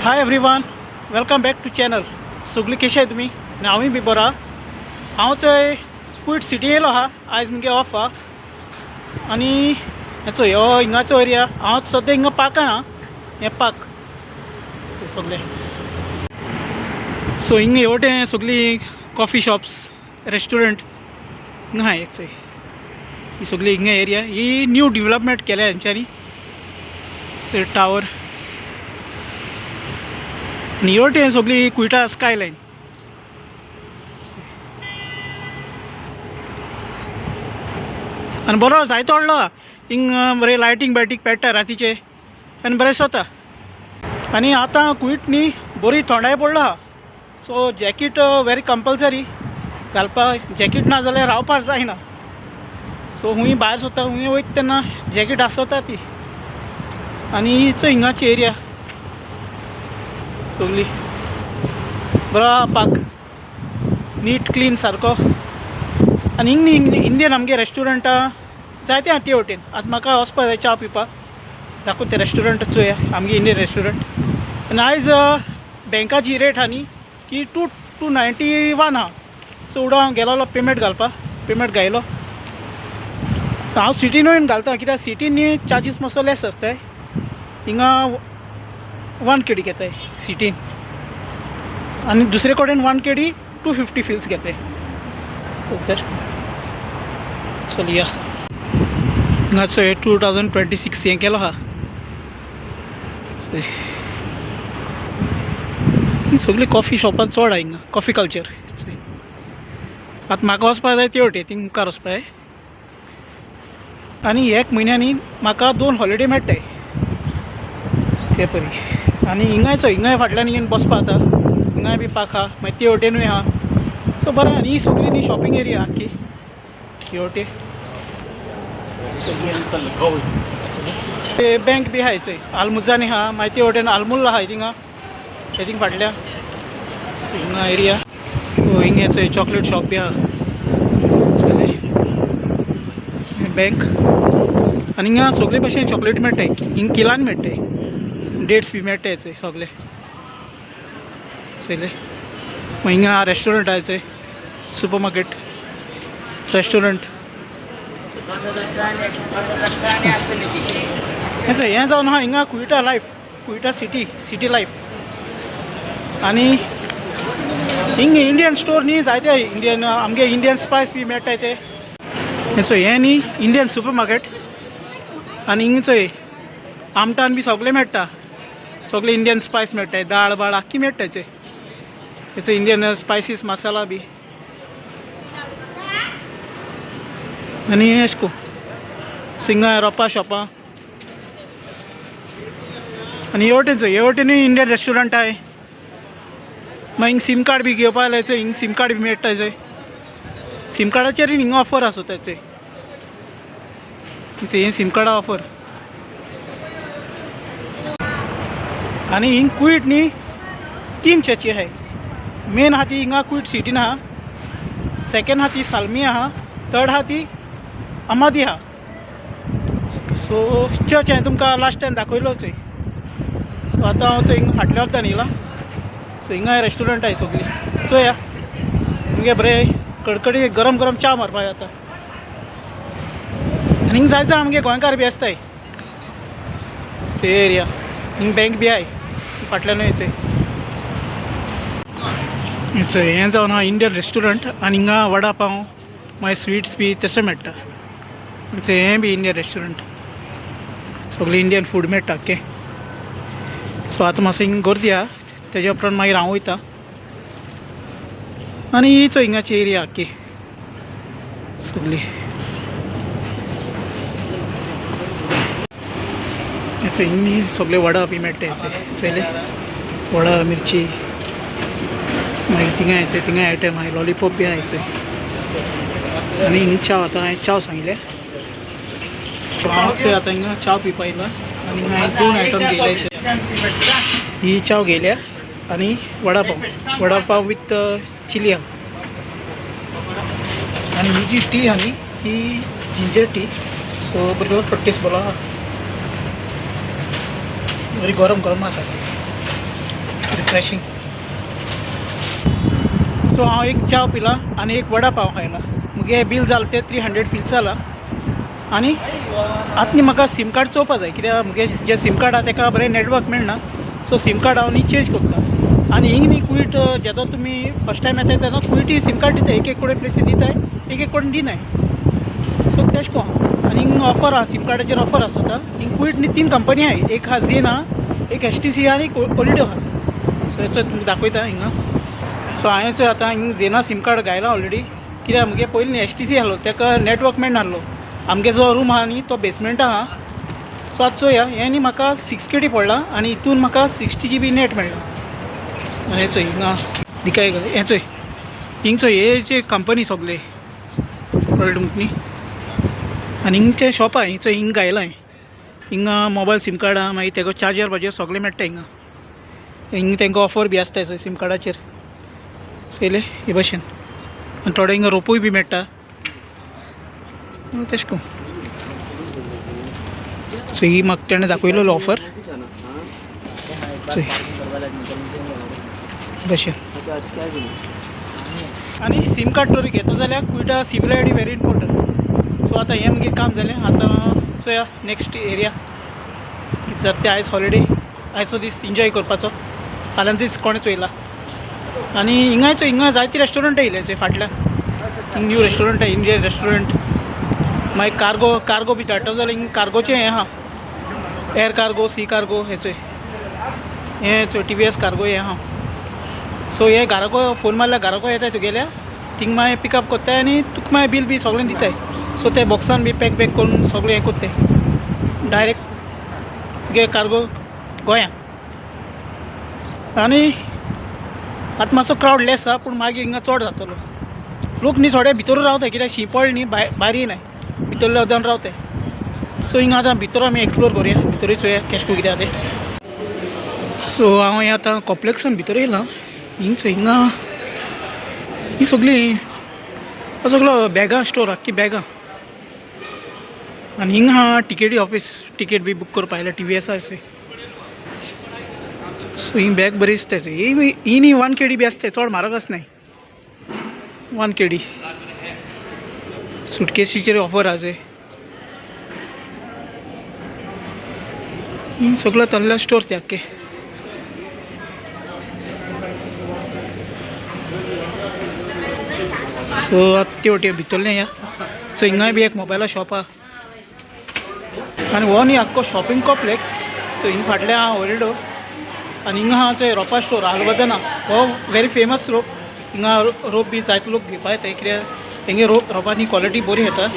High everyone, welcome back to channel. सगळीं कशी आहे तुम्ही? आणि हांवूय बी बरो. हांव थंय क्वीट सिटी येयलो आहा. आयज मुगे ऑफ आहा आनी हेचो ह्यो हिंगाचो एरिया. हांव सद्या हिंगा पार्कान आहा. हें पार्क सगळें. सो हिंगा हे वटेन सगळीं कॉफी शॉप्स, रेस्टोरंट हिंगा आहाय. चोय ही सगळी हिंगा एरिया. ही न्यू डेवलपमेंट केल्या हेंच्यांनी. चोय टावर आनी हे वटेन सगळी क्विटा स्कायलायन. आनी बरो जायतो व्हडलो आहा. हिंग बरें लायटींग बायटींग पेट्टा रातीचे आनी बरें स्वता. आनी आतां क्वीट न्ही बरी थंडाय पडलो आहा. सो जॅकेट वेरी कंपल्सरी घालपाक. जॅकेट ना जाल्यार रावपाक जायना. सो खूंय भायर सरता खूंय वयता तेन्ना जॅकेट आसता ती. आनी हीच हिंगाची एरिया सगळी. बरो आहा पार्क, नीट क्लीन सारको. आनी हिंग इंडियन आमगे रेस्टोरंटा जायते आहा ते वटेन. आतां म्हाका वचपा जाय च्या पिवपाक. दाखोवन ते रेस्टोरंट चोया आमगे इंडियन रेस्टोरंट. आनी आयज बँकाची रेट आहा न्ही की 291 आहा. सो उडो हांव गेलोलो पेमेंट घालपाक. पेमेंट घायलो. हांव सिटीन वयन घालता कित्याक सिटीन न्ही चार्जीस मातसो लेस आसताय. हिंगा 1 KD घेताय सिटीन आनी दुसरे कडेन 1 KD 250 फील्स घेताय. ओके चल या. हिंगाचो हे 2026 हें केलो आहा. ही सगळी कॉफी शॉपां चड आहा हिंगा. Coffee culture. आतां म्हाका वचपा जाय ते वटेन थिंग मुखार वचपा जाय. आनी 1 म्हयन्यांनी म्हाका 2 हॉलिडे मेळटाय ते परी. आनी हिंगाय फाटल्यान येवन बसपा जाता. हिंगाय बी पार्क आहा मागीर ते वटेनूय आहा. सो बरें. आनी ही सगळी न्ही शॉपिंग एरिया आख्खी हे वटेन. ते बँक बी आहाय चोय आलमुजानी आहा. मागीर ते वटेन आलमुल आहाय थिंगा हे थिंग फाटल्यान. सो हिंगा एरिया. सो हिंगा चोय चॉकलेट शॉप बी आहा चले बँक. आनी हिंगा सगळे भशेन चॉकलेट मेळटाय. हिंगा किलान मेळटाय. डेट्स बी मेळटाय चोय सगळे चोयले. मागीर हिंगा रेस्टोरंट आहाय चोय. Super market restaurant. हें जावन आहा हिंगा Quetta life, Quetta city life. आनी हिंगा इंडियन स्टोर न्ही जायते इंडियन आमगे इंडियन स्पायस बी मेळटाय ते. हें न्ही इंडियन सुपर मार्केट. आनी हिंगा चोय आमटान बी सगळें मेळटा. सगळे इंडियन स्पायस मेळटाय. दाळ बाळ आख्खी मेळटाय चोय. हेचो इंडियन स्पायसीस मसाला बी. आनी एश को हिंगा रोपा शॉपां. आनी हे वटेनूय इंडियन रेस्टोरंट आहाय. मागीर हिंगा सीम कार्ड बी घेवपा जाल्यार चोय हिंगा सीम कार्ड बी मेळटाय चोय. सीम कार्डाचेर हिंगा ऑफर आसोता चोय. हें सीम कार्डा ऑफर. आनी हिंगा क्वीट न्ही 3 चर्ची आहाय. मेन आहा ती हिंगा क्वीट सिटीन आहा. सेकेंड आहा ती साल्मी आहा. थर्ड आहा ती अमादी आहा. सो चर्च हांवें तुमकां लास्ट टायम दाखयलो चोय. सो आतां हांव चोय हिंगा फाटल्या वटेन येयला. सो हिंगा रेस्टोरंट आहाय सगळीं चोया. मुगे बरें कडकडीत गरम गरम च्या मारपाक जाता. आनी हिंगा जायत आमगे गोंयकार बी आसताय चोय एरिया. हिंगा बँक बी आहाय फाटल्यानूय चोय. हें जावन आहा इंडियन रेस्टोरंट. आनी हिंगा वडा पाव मागीर स्वीट्स बी तशें मेळटा. हें बी इंडियन रेस्टोरंट. सगळें इंडियन फूड मेळटा ओके. सो आतां मातसो हिंगा गर्दी आहा. तेज्या उपरांत मागीर हांव वयता. आनी हीच हिंगाची एरिया ओके सगळी. हेचो हिंगा सगळे वडा बी मेळटाय चोयले. वडा मिरची मागीर थिंगा आयटम आहाय. लॉलीपॉप बी आहाय चोय. आनी हिंगा चाव आतां हांवें चाव सांगले. हांव चोय आतां हिंगा चाव पिवपा येयला. आनी हिंगा हांवें 2 आयटम घेयले. ही चाव घेयल्या आनी वडा पाव विथ चिली आहा. आनी ही जी टी आहा न्ही ही जिंजर टी. सो बरो टेस्ट बरो आहा. बरी गरम गरम आसा. रिफ्रेशिंग. सो हांव एक चाव पिला आनी एक वडा पाव खायला. मुगे बील जालें तें 300 फील्स जाला. आनी आतां न्ही म्हाका सीम कार्ड चोवपा जाय, कित्याक मुगे जे सीम कार्ड आहा तेका बरें नेटवर्क मेळना. सो सीम कार्ड हांव न्ही चेंज करता. आनी हिंग न्ही क्विट जेदो तुमी फर्स्ट टायम येताय तेन्ना क्विटी सीम कार्ड दिताय. एक कडेन प्लेसी दिताय, एक कडेन दिनाय. सो तेश कोन्न. आनी हिंग ऑफर आहा, सीम कार्डाचेर ऑफर आसता. हिंग क्विट न्ही 3 कंपनी आहाय. एक आहा झेन आहा, एक HTC आहा आनी कोलिडो आहा. सो हेचो तुमकां दाखयता हिंगा. सो हांवें चोय आतां हिंग झेना सीम कार्ड घायला ऑलरेडी. कित्याक मुगे पयलीं न्ही HTC आहलो तेका नेटवर्क मेळनाहलो. आमगे जो रूम आहा न्ही तो बेसमेंट आहा. सो आतां चोया हें न्ही म्हाका 6 KD पडला आनी हितून म्हाका 60 GB नेट मेळ्ळा. आनी चोय हिंगा दिकाय हें चोय हिंग चोय हेचे कंपनी सोगले कळ्ळें तुमकां न्ही. आनी हिंगचें शॉप आहा हिंग चोय हिंग घायला हांवें. हिंगा मोबायल सीम कार्ड आहा, मागीर तेका चार्जर बार्जर सगळें मेळटा हिंगा. हिंग तेंकां ऑफर बी आसताय चोय सीम कार्डाचेर. चोयलें हे भाशेन. आनी थोडे हिंगा रोपूय बी मेळटा. तेश कोन्न. सो ही म्हाका तेणें दाखयलेलो ऑफर चोय भशेन. आनी सीम कार्ड तर घेता जाल्यार क्विटा CIBIL ID very important. So आतां हें मुगे काम जालें. आतां चोया नेक्स्ट एरिया कितें जाता तें. आयज हॉलिडे, आयचो दीस एन्जॉय करपाचो. फाल्यां दीस कोणें चोयला. आनी हिंगाय चोय हिंगा जायती रेस्टॉरंट येयले चोय फाटल्यान. हिंग न्यू रेस्टॉरंट आहा, इंडियन रेस्टॉरंट. मागीर कार्गो बी धाडटा जाल्यार हिंग कार्गोचें हें आहा, एअर कार्गो, सी कार्गो. हें चोय TVS कार्गो हें आहा. सो हे घराको फोन मारल्यार घराको येताय तुगेल्या. थिंग मागीर पिकअप कोत्ताय आनी तुका मागीर बील बी सगळें दिताय. सो ते बॉक्सान बी पॅक करून सगळें हें कोत्ताय डायरेक्ट तुगे कार्गो गोंयां. आनी आतां मातसो क्रावड लेस आहा पूण मागीर हिंगा चड जातलो. लोक न्ही थोडे भितर रावताय कित्याक शिंपळ न्ही भायर येयनाय, भितरल्या उदयान रावताय. सो हिंगा आतां भितर आमी एक्सप्लोर करुया, भितरूय चोया केश को कितें आहा तें. सो हांव हें आतां कॉम्प्लेक्सान भितर येयलां. हिंगा ही सगळी सगळो बॅगां स्टोर, आख्खी बॅगां. आनी हिंगा आहा टिकेटी ऑफीस, टिकेट बी बूक करपा आयल्या TVS आसा. सो ही बॅग बरी दिसताय चोय. ही न्ही 1 KD बी आसताय, चड म्हारग आसनाय. 1 KD सुटकेसीचेर ऑफर आहा चोय. सगळो तल्ला स्टोर ते आख्खे. सो आतां ते वटेन भितरलें या. सो हिंगाय बी एक मोबायला शॉप आहा. आनी हो न्ही आख्खो शॉपिंग कॉम्प्लेक्स. सो हिंग फाटल्यान आहा हॉलिडो. आनी हिंगा आहा चोय रोपा स्टोर आलबदाना. हो व्हेरी फेमस रोप. हिंगा रोप बी जायते लोक घेवपा येताय कित्याक हेंगे रोपांनी क्वॉलिटी बरी येता.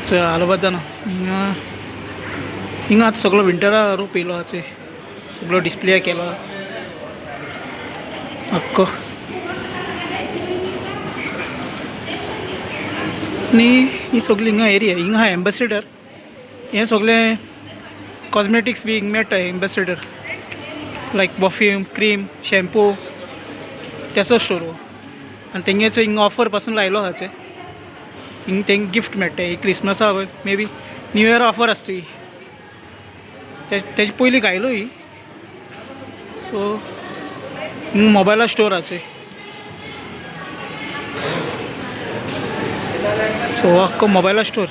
चोय आलबदाना हिंगा आतां सगळो विंटरा रोप येयलो आहा चोय. सगळो डिस्प्ले केलो आख्खो. आनी ही सगळी हिंगा एरिया. हिंगा आहा एम्बेसेडर. हें सगळें कॉस्मेटिक्स बी हिंग मेळटा. एम्बेसेडर लायक परफ्यूम, क्रीम, शॅम्पू तेचो स्टोर हो. आनी तेंगेचो हिंगा ऑफर पासून लायलो आहा चोय. हिंग तेंक गिफ्ट मेळटा. ही क्रिसमसा may be new Iyra offer आसता ही. तेजे पयलीं घायलो ही. सो हिंग मोबायला स्टोर आहा चोय. सो हो आख्खो मोबायला स्टोर.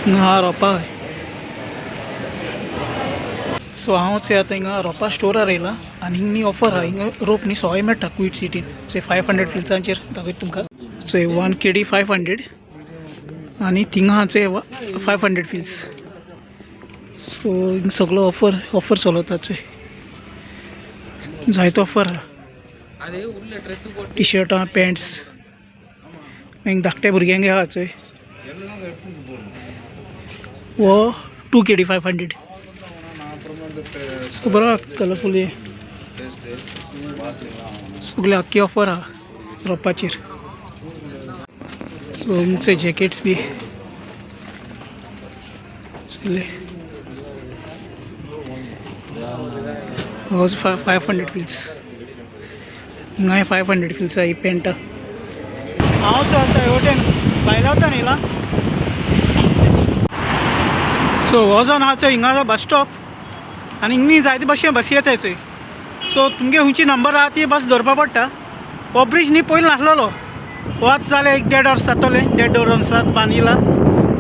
हिंगा आहा रोपा. सो हांव चोय आतां हिंगा रोपा स्टोरार येयला. आनी हिंग न्ही ऑफर आहा. हिंगा रोप न्ही सवाय मेळटा क्विट सिटीन. चोय 500 फील्सांचेर दाखयता तुमकां. चोय 1 KD 500 आनी थिंगा आहा चोय 500 फील्स. सो हिंग सगळो ऑफर चलता चोय. जायतो ऑफर आहा. टी शर्टां, पॅन्ट्स. हिंग धाकट्या भुरग्यांक आहा चोय. वो 2 KD 500. सो बरो कलरफूल हे सगळे आख्खी ऑफर आहा रोपाचेर. सो हिंगचे जॅकेट्स बी चले. 500 फील्स. हिंगा 500 फील्स आहा ही पॅन्टा. हांव चोय आतां हे वटेन भायल्या वटेन येयला. सो हो जावन आहा चोय हिंगा बस स्टॉप. आनी हिंगी जायते भाशेन बसी येताय चोय. सो तुमगे हुंयची नंबर आहा ती बस धरपा पडटा. हो ब्रिज न्ही पयलीं नासलोलो, वच जाल्यार 1-1.5 वर्स जातले, 1.5 वर्सात बांदिला.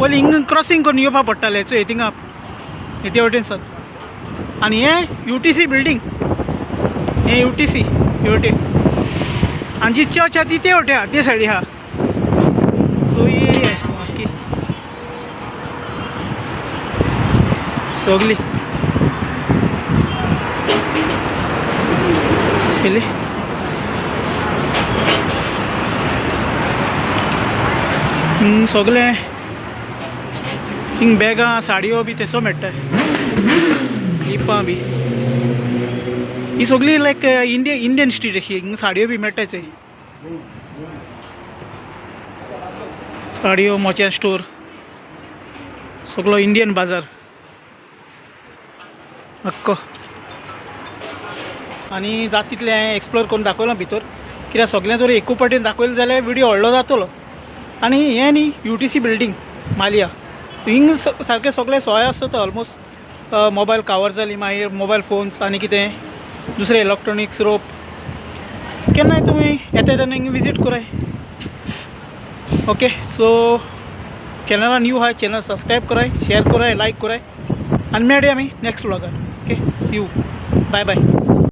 पयलीं हिंग क्रॉसींग करून येवपा पडटालें चोय थिंगा हेते वटेन सावन. आनी हें UTC बिल्डींग, हें UTC हे वटेन. आनी जी चर्च आहा ती ते वटेन आहा, ते सायडी आहा. सो ही अशें की सगली सगली सगलें हिंग बॅगां साडयो बी तेसो मेळटाय, लिपां बी. ही सगळी लायक इंडियन स्ट्रीट अशी. हिंग साडयो बी मेळटाय चोय. साडयो, मोच्या स्टोर, सगळो इंडियन बाजार हक्को. आनी जाता तितलें हांवें एक्सप्लोर करून दाखयलां भितर, कित्याक सगळें जर एकू पावटीन दाखयलें जाल्यार विडियो व्हडलो जातलो. आनी हें न्ही UTC बिल्डींग मालिया, हिंग सारकें सगळें सोय आसता तो ऑलमोस्ट. मोबायल कावर जाली, मागीर मोबायल फोन्स आनी कितें दुसरें इलेक्ट्रॉनिक्स रोप. केन्नाय तुमी येता तेन्ना हिंग विजीट कराय. ओके, सो चॅनला न्यू आहाय, चॅनल सबस्क्रायब कराय, शेअर कराय, लायक कराय. आनी मेळया आमी नेक्स्ट व्लॉगार. Okay, see you, bye bye.